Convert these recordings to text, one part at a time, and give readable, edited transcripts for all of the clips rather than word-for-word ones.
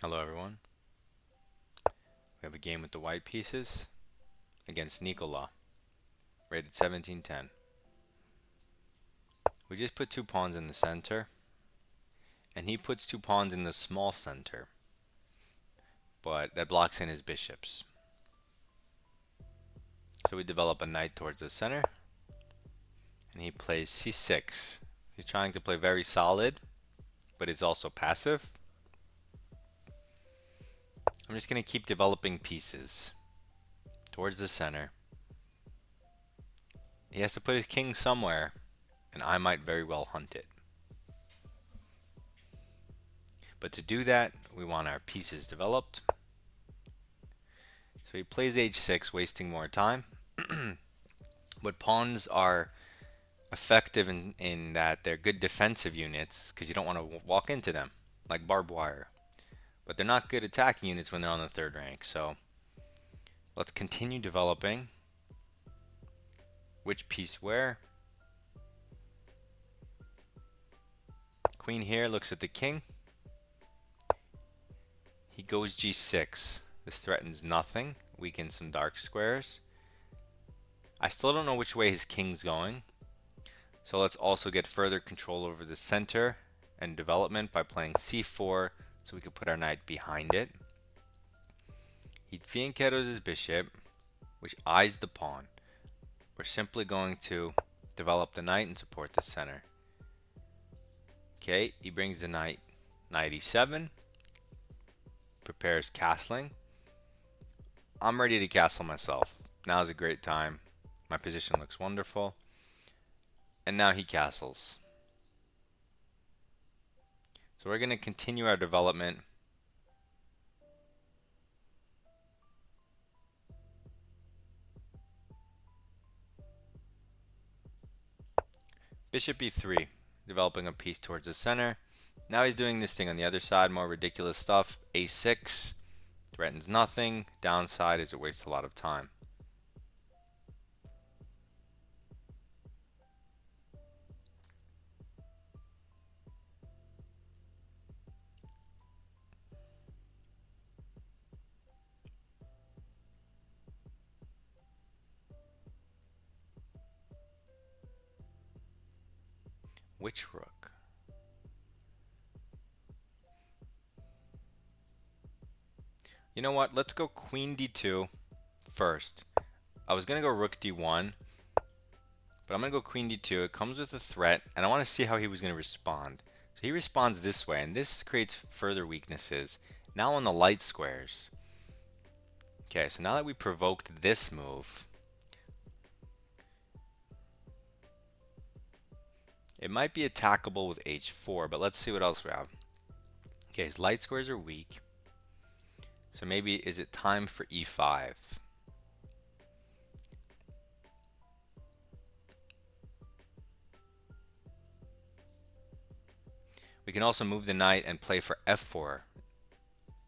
Hello everyone. We have a game with the white pieces against Nikola, rated 1710. We just put two pawns in the center, and he puts two pawns in the small center, but that blocks in his bishops. So we develop a knight towards the center, and he plays c6. He's trying to play very solid, but it's also passive. I'm just going to keep developing pieces towards the center. He has to put his king somewhere, and I might very well hunt it. But to do that, we want our pieces developed. So he plays h6, wasting more time. But pawns are effective in that they're good defensive units because you don't want to walk into them, like barbed wire. But they're not good attacking units when they're on the third rank. So let's continue developing which piece where. Queen here looks at the king. He goes g6. This threatens nothing, weakens some dark squares. I still don't know which way his king's going. So let's also get further control over the center and development by playing c4 so we can put our knight behind it. He fianchettos his bishop, which eyes the pawn. We're simply going to develop the knight and support the center. Okay, he brings the knight e7, prepares castling. I'm ready to castle myself. Now's a great time. My position looks wonderful. And now he castles. So we're going to continue our development. Bishop e3, developing a piece towards the center. Now he's doing this thing on the other side, more ridiculous stuff. a6, threatens nothing. Downside is it wastes a lot of time. Which rook? You know what? Let's go queen d2 first. I was going to go rook d1, but I'm going to go queen d2. It comes with a threat, and I want to see how he was going to respond. So he responds this way, and this creates further weaknesses. Now on the light squares. Okay, so now that we provoked this move, it might be attackable with h4, but let's see what else we have. Okay, his light squares are weak. So maybe, is it time for e5? We can also move the knight and play for f4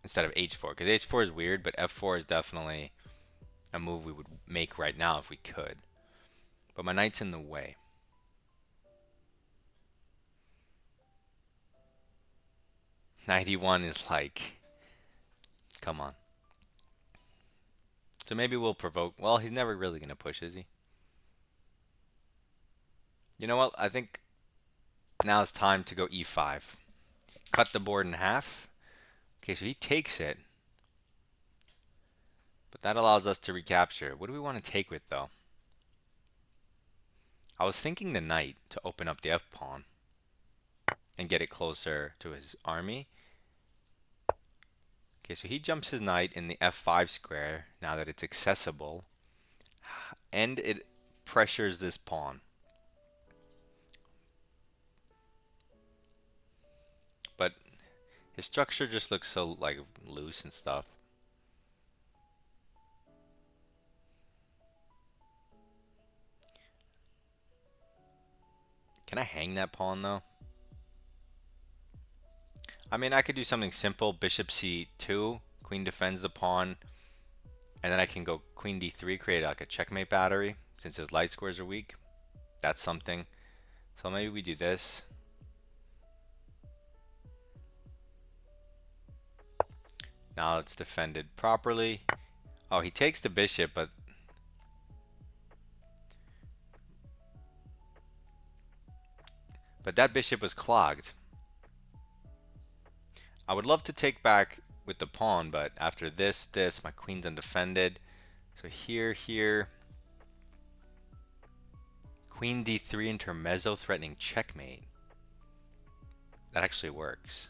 instead of h4, because h4 is weird, but f4 is definitely a move we would make right now if we could. But my knight's in the way. Knight e1 is like, come on. So maybe we'll provoke. Well, he's never really going to push, is he? You know what? I think now it's time to go e5. Cut the board in half. Okay, so he takes it. But that allows us to recapture. What do we want to take with, though? I was thinking the knight to open up the f-pawn and get it closer to his army. Okay, so he jumps his knight in the f5 square now that it's accessible. And it pressures this pawn. But his structure just looks so like loose and stuff. Can I hang that pawn though? I mean, I could do something simple. Bishop c2, queen defends the pawn, and then I can go queen d3, create like a checkmate battery since his light squares are weak. That's something. So maybe we do this. Now it's defended properly. Oh, he takes the bishop, but that bishop was clogged. I would love to take back with the pawn, but after this, my queen's undefended. So here, queen d3 intermezzo threatening checkmate. That actually works.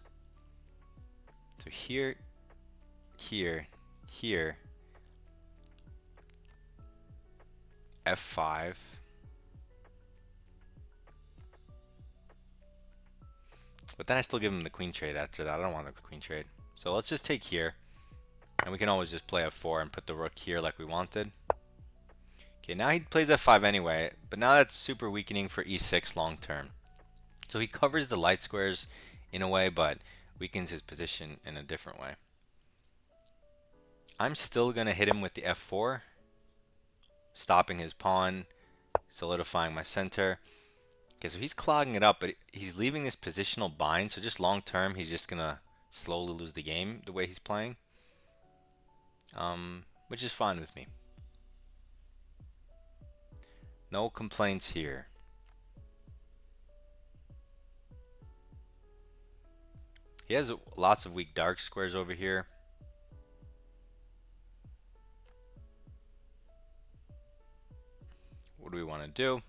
So here, f5. But then I still give him the queen trade after that. I don't want the queen trade. So let's just take here. And we can always just play f4 and put the rook here like we wanted. Okay, now he plays f5 anyway. But now that's super weakening for e6 long term. So he covers the light squares in a way, but weakens his position in a different way. I'm still going to hit him with the f4. Stopping his pawn. Solidifying my center. Okay, so he's clogging it up, but he's leaving this positional bind. So just long term, he's just going to slowly lose the game the way he's playing. Which is fine with me. No complaints here. He has lots of weak dark squares over here. What do we want to do?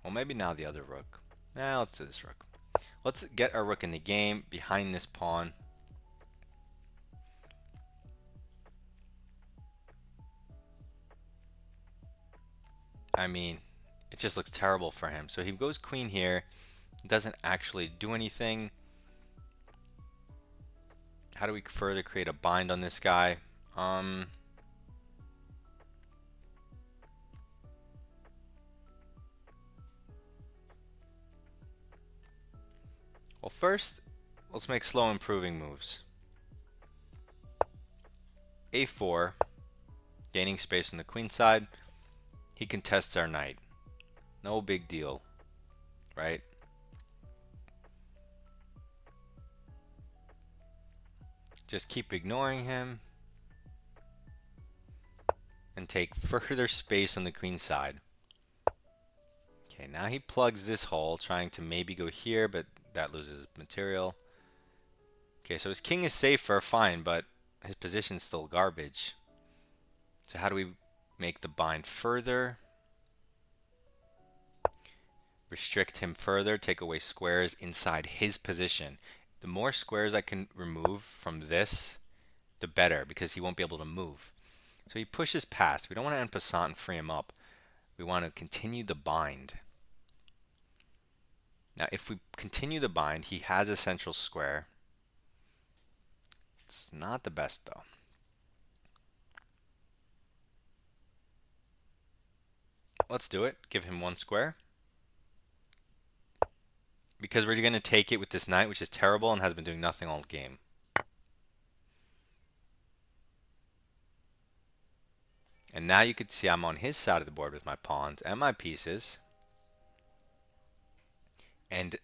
Well, maybe now the other rook. Nah, let's do this rook. Let's get our rook in the game behind this pawn. I mean, it just looks terrible for him. So he goes queen here. Doesn't actually do anything. How do we further create a bind on this guy? Well, first, let's make slow improving moves. a4, gaining space on the queen side. He contests our knight. No big deal, right? Just keep ignoring him and take further space on the queen side. Okay, now he plugs this hole, trying to maybe go here, but that loses material. Okay, so his king is safer, fine, but his position's still garbage. So how do we make the bind further? Restrict him further, take away squares inside his position. The more squares I can remove from this, the better, because he won't be able to move. So he pushes past. We don't want to en passant and free him up. We want to continue the bind. Now, if we continue the bind, he has a central square. It's not the best, though. Let's do it. Give him one square. Because we're going to take it with this knight, which is terrible and has been doing nothing all game. And now you can see I'm on his side of the board with my pawns and my pieces. And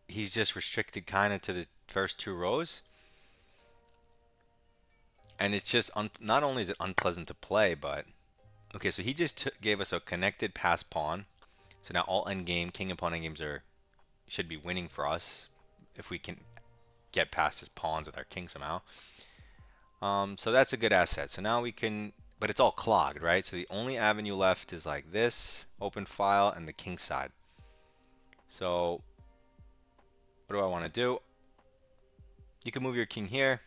he's just restricted kind of to the first two rows. And it's just, not only is it unpleasant to play, but... Okay, so he just gave us a connected pass pawn. So now all endgame, king and pawn endgames should be winning for us. If we can get past his pawns with our king somehow. So that's a good asset. So now we can... But it's all clogged, right? So the only avenue left is like this, open file, and the king side. So what do I want to do? You can move your king here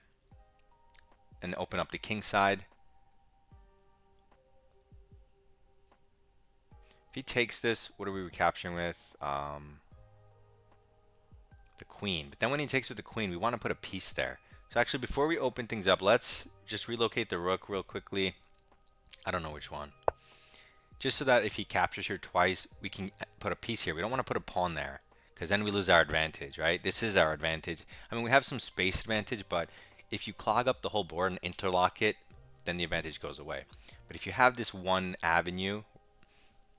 and open up the king side. If he takes this, what are we recapturing with? The queen. But then when he takes with the queen, we want to put a piece there. So actually, before we open things up, let's just relocate the rook real quickly. I don't know which one. Just so that if he captures here twice, we can put a piece here. We don't want to put a pawn there, because then we lose our advantage, right? This is our advantage. I mean, we have some space advantage, but if you clog up the whole board and interlock it, then the advantage goes away. But if you have this one avenue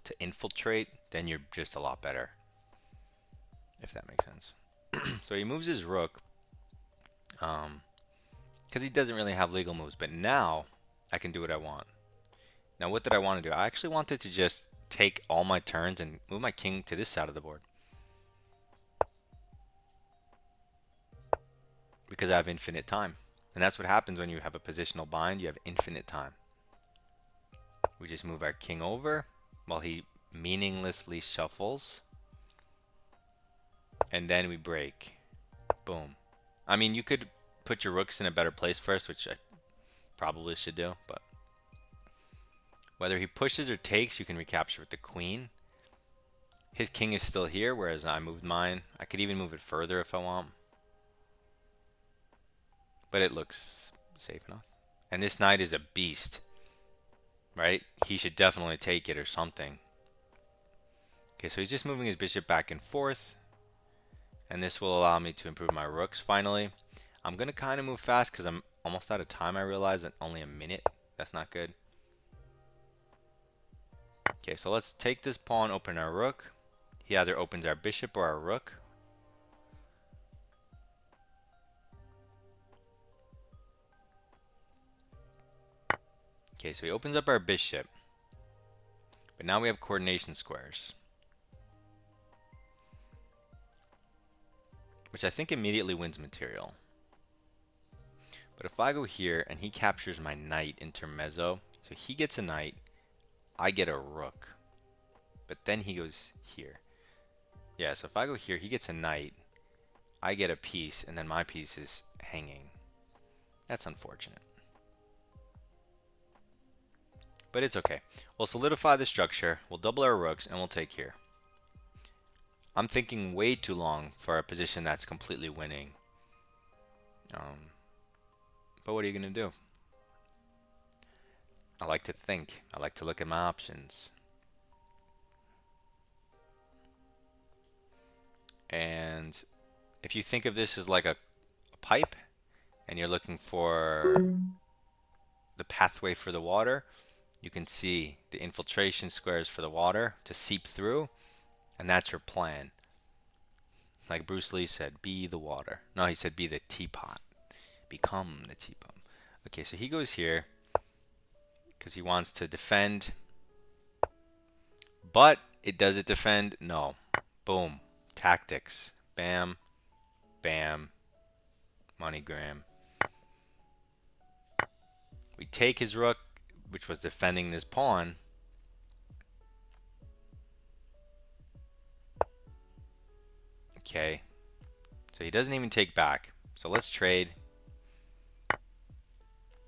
to infiltrate, then you're just a lot better, if that makes sense. So he moves his rook. Because he doesn't really have legal moves. But now I can do what I want. Now what did I want to do? I actually wanted to just take all my turns and move my king to this side of the board. Because I have infinite time. And that's what happens when you have a positional bind. You have infinite time. We just move our king over while he meaninglessly shuffles. And then we break. Boom. I mean, you could put your rooks in a better place first, which I probably should do. But whether he pushes or takes, you can recapture with the queen. His king is still here, whereas I moved mine. I could even move it further if I want. But it looks safe enough. And this knight is a beast, right? He should definitely take it or something. Okay, so he's just moving his bishop back and forth. And this will allow me to improve my rooks finally. I'm going to kind of move fast because I'm almost out of time. I realize that only a minute. That's not good. Okay, so let's take this pawn, open our rook. He either opens our bishop or our rook. Okay, so he opens up our bishop. But now we have coordination squares, which I think immediately wins material. But if I go here and he captures my knight intermezzo, so he gets a knight, I get a rook. But then he goes here. Yeah, so if I go here, he gets a knight, I get a piece, and then my piece is hanging. That's unfortunate. But it's okay. We'll solidify the structure, we'll double our rooks, and we'll take here. I'm thinking way too long for a position that's completely winning. But what are you going to do? I like to think. I like to look at my options. And if you think of this as like a pipe and you're looking for the pathway for the water, you can see the infiltration squares for the water to seep through, and that's your plan. Like Bruce Lee said, be the water. No, he said be the teapot. Become the teapot. Okay, so he goes here because he wants to defend. But does it defend? No. Boom. Tactics. Bam. Bam. MoneyGram. We take his rook, which was defending this pawn. Okay. So he doesn't even take back. So let's trade.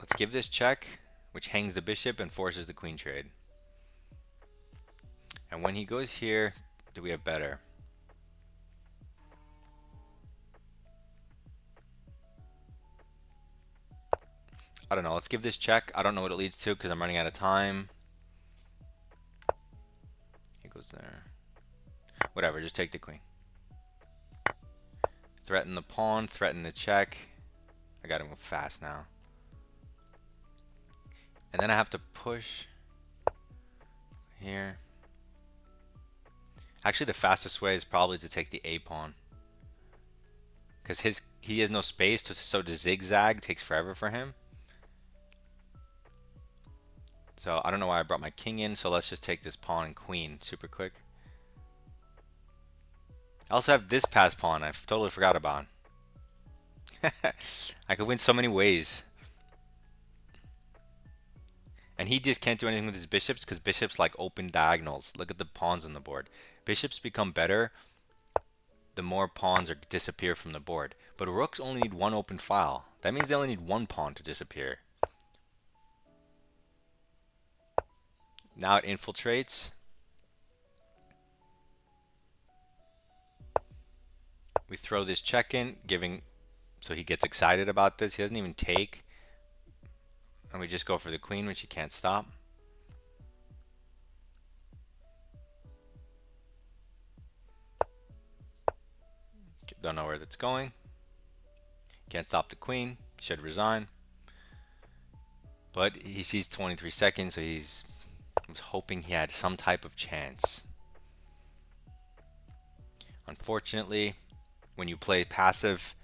Let's give this check, which hangs the bishop and forces the queen trade. And when he goes here, do we have better? I don't know. Let's give this check. I don't know what it leads to because I'm running out of time. He goes there. Whatever, just take the queen. Threaten the pawn, threaten the check. I gotta move fast now. And then I have to push here. Actually, the fastest way is probably to take the A pawn. Because he has no space, so to zigzag takes forever for him. So I don't know why I brought my king in, so let's just take this pawn and queen super quick. I also have this pass pawn I totally forgot about. I could win so many ways. And he just can't do anything with his bishops because bishops like open diagonals. Look at the pawns on the board. Bishops become better the more pawns disappear from the board. But rooks only need one open file. That means they only need one pawn to disappear. Now it infiltrates. We throw this check in, so he gets excited about this. He doesn't even take. And we just go for the queen, which he can't stop. Don't know where that's going. Can't stop the queen. Should resign. But he sees 23 seconds, so he was hoping he had some type of chance. Unfortunately, when you play passive,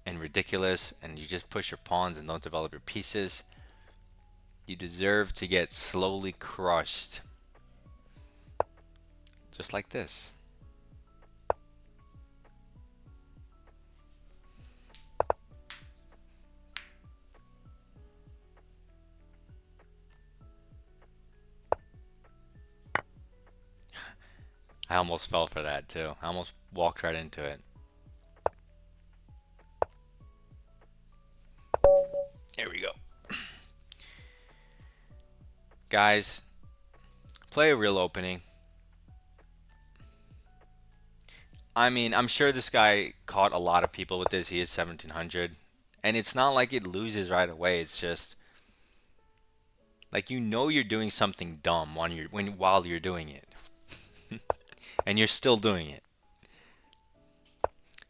and ridiculous, and you just push your pawns and don't develop your pieces, you deserve to get slowly crushed. Just like this. I almost fell for that too. I almost walked right into it. Here we go. Guys, play a real opening. I mean, I'm sure this guy caught a lot of people with this. He is 1700. And it's not like it loses right away. It's just like you know you're doing something dumb while you're doing it. And you're still doing it.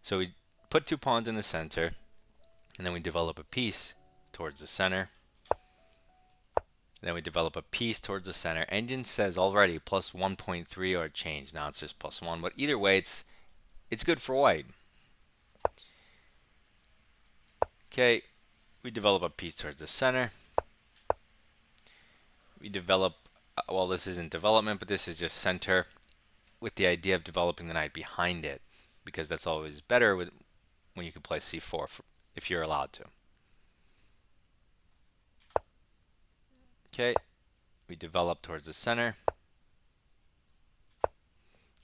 So we put 2 pawns in the center, and then we develop a piece towards the center. Then we develop a piece towards the center. Engine says already plus 1.3 or change. Now it's just plus 1, but either way it's good for white. Okay, we develop a piece towards the center. We develop, well, this isn't development, but this is just center with the idea of developing the knight behind it, because that's always better when you can play c4 if you're allowed to. Okay, we develop towards the center.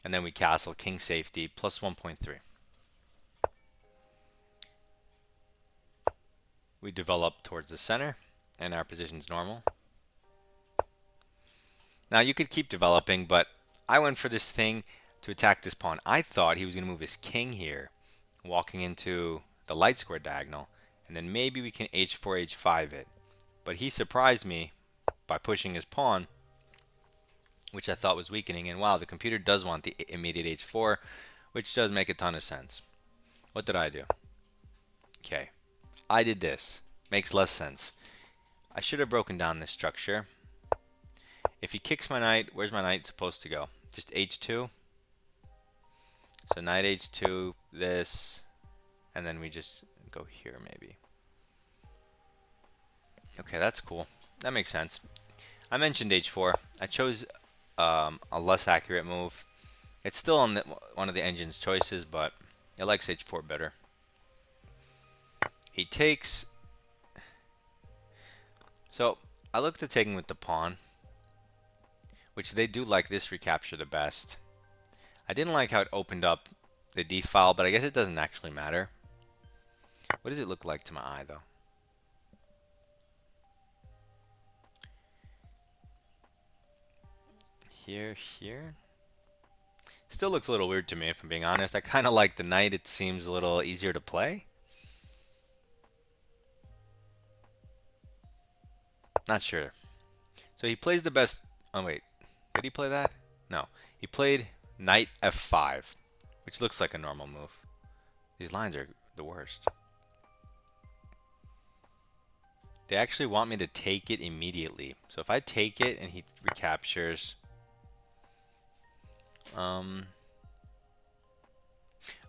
And then we castle king safety plus 1.3. We develop towards the center, and our position's normal. Now you could keep developing, but I went for this thing to attack this pawn. I thought he was going to move his king here, walking into the light square diagonal, and then maybe we can h4, h5 it. But he surprised me by pushing his pawn, which I thought was weakening. And wow, the computer does want the immediate h4, which does make a ton of sense. What did I do? Okay, I did this. Makes less sense. I should have broken down this structure. If he kicks my knight, where's my knight supposed to go? Just h2. So knight h2, this, and then we just go here maybe. Okay, that's cool. That makes sense. I mentioned h4. I chose a less accurate move. It's still on one of the engine's choices, but it likes h4 better. He takes. So I looked at taking with the pawn, which they do like this recapture the best. I didn't like how it opened up the d file, but I guess it doesn't actually matter. What does it look like to my eye, though? Here. Still looks a little weird to me, if I'm being honest. I kind of like the knight. It seems a little easier to play. Not sure. So he plays the best. Oh, wait. Did he play that? No. He played knight f5, which looks like a normal move. These lines are the worst. They actually want me to take it immediately. So if I take it and he recaptures... Oh,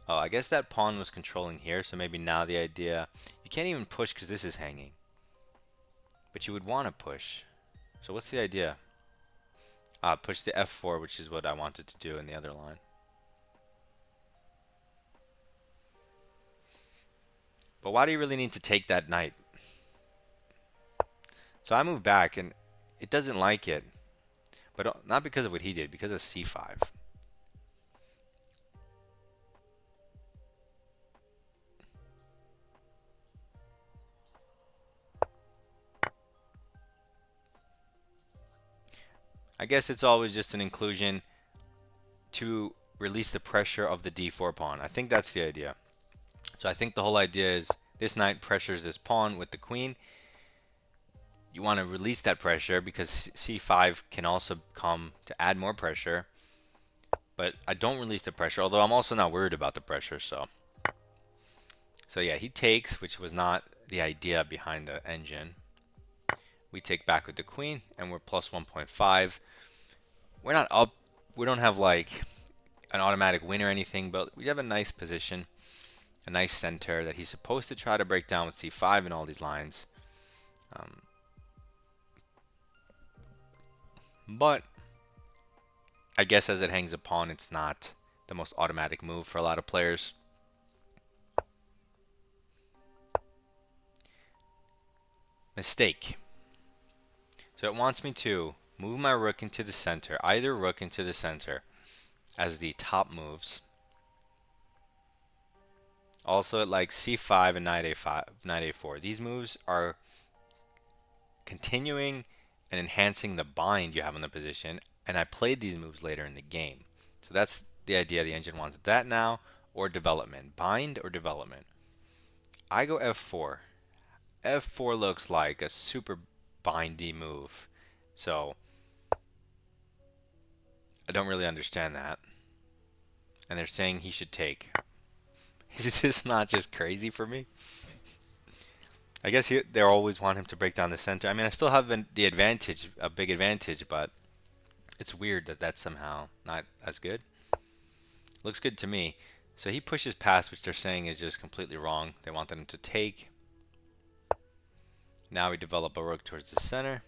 I guess that pawn was controlling here, so maybe now the idea... You can't even push because this is hanging. But you would want to push. So what's the idea? Push the f4, which is what I wanted to do in the other line. But why do you really need to take that knight? So I move back, and it doesn't like it. But not because of what he did, because of c5. I guess it's always just an inclusion to release the pressure of the d4 pawn. I think that's the idea. So I think the whole idea is this knight pressures this pawn with the queen. You want to release that pressure because c5 can also come to add more pressure. But I don't release the pressure, although I'm also not worried about the pressure. So yeah, he takes, which was not the idea behind the engine. We take back with the queen, and we're plus 1.5. We're not up. We don't have like an automatic win or anything, but we have a nice position. a nice center that he's supposed to try to break down with c5 in all these lines. But I guess as it hangs a pawn, it's not the most automatic move for a lot of players. Mistake. So it wants me to move my rook into the center, either rook into the center as the top moves. Also, it likes c5 and knight a5, knight a4. These moves are continuing and enhancing the bind you have on the position, and I played these moves later in the game. So that's the idea the engine wants. That now or development. Bind or development. I go f4. f4 looks like a super bindy move. So I don't really understand that. And they're saying he should take. Is this not just crazy for me? I guess they always want him to break down the center. I mean, I still have the advantage, a big advantage, but it's weird that that's somehow not as good. Looks good to me. So he pushes past, which they're saying is just completely wrong. They want him to take. Now we develop a rook towards the center.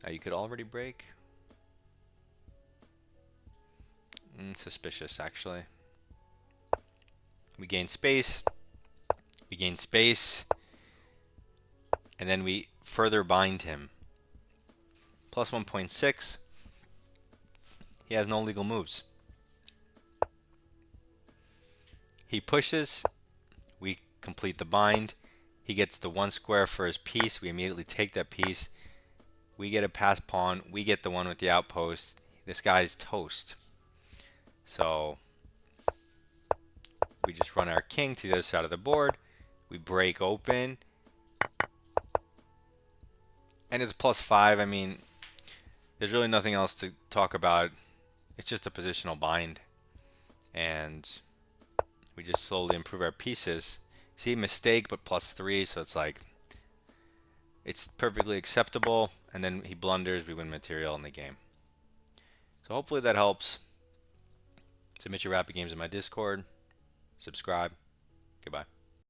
You could already break. Suspicious, actually. We gain space. We gain space. And then we further bind him. Plus 1.6. He has no legal moves. He pushes. We complete the bind. He gets the one square for his piece. We immediately take that piece. We get a pass pawn. We get the one with the outpost. This guy's toast. So we just run our king to the other side of the board. We break open. And it's +5. I mean, there's really nothing else to talk about. It's just a positional bind. And we just slowly improve our pieces. See, mistake, but +3. So it's like, it's perfectly acceptable. And then he blunders. We win material in the game. So hopefully that helps. Submit your rapid games in my Discord. Subscribe. Goodbye.